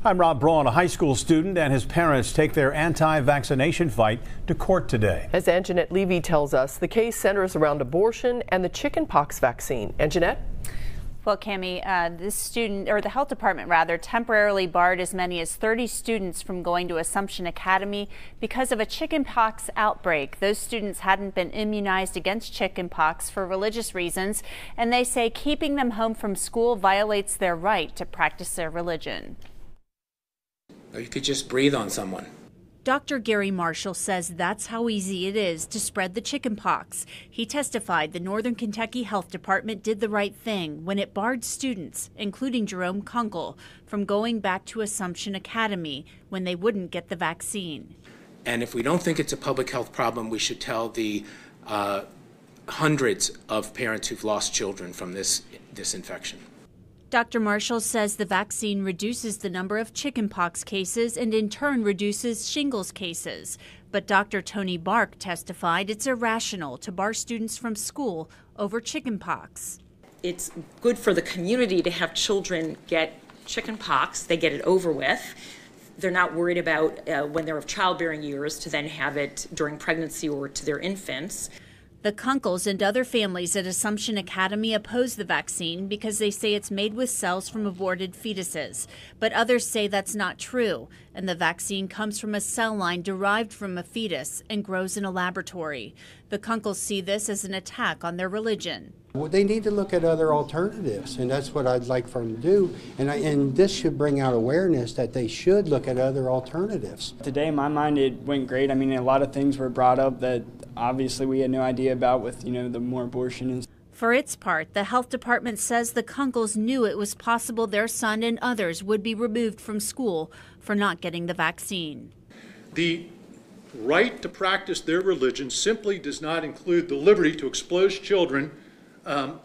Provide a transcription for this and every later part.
I'm Rob Braun. A high school student and his parents take their anti-vaccination fight to court today. As Anjanette Levy tells us, the case centers around abortion and the chickenpox vaccine. Anjanette? Well, Cammie, this student, or the health department rather, temporarily barred as many as 30 students from going to Assumption Academy because of a chickenpox outbreak. Those students hadn't been immunized against chickenpox for religious reasons, and they say keeping them home from school violates their right to practice their religion. You could just breathe on someone. Dr. Gary Marshall says that's how easy it is to spread the chickenpox. He testified the Northern Kentucky Health Department did the right thing when it barred students, including Jerome Kunkel, from going back to Assumption Academy when they wouldn't get the vaccine. And if we don't think it's a public health problem, we should tell the hundreds of parents who've lost children from this infection. Dr. Marshall says the vaccine reduces the number of chickenpox cases and in turn reduces shingles cases. But Dr. Tony Bark testified it's irrational to bar students from school over chickenpox. It's good for the community to have children get chickenpox. They get it over with. They're not worried about when they're of childbearing years to then have it during pregnancy or to their infants. The Kunkles and other families at Assumption Academy oppose the vaccine because they say it's made with cells from aborted fetuses. But others say that's not true, and the vaccine comes from a cell line derived from a fetus and grows in a laboratory. The Kunkles see this as an attack on their religion. Well, they need to look at other alternatives, and that's what I'd like for them to do. And this should bring out awareness that they should look at other alternatives. Today, in my mind, it went great. I mean, a lot of things were brought up that obviously we had no idea about with, the more abortion. For its part, the health department says the Kunkles knew it was possible their son and others would be removed from school for not getting the vaccine. The right to practice their religion simply does not include the liberty to expose children and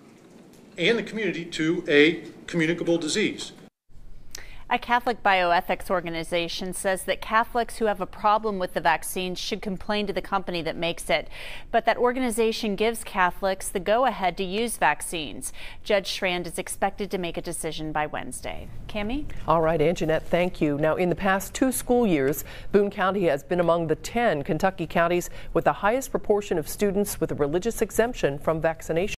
the community to a communicable disease. A Catholic bioethics organization says that Catholics who have a problem with the vaccine should complain to the company that makes it. But that organization gives Catholics the go-ahead to use vaccines. Judge Schrand is expected to make a decision by Wednesday. Cammie? All right, Anjanette, thank you. Now, in the past 2 school years, Boone County has been among the 10 Kentucky counties with the highest proportion of students with a religious exemption from vaccination.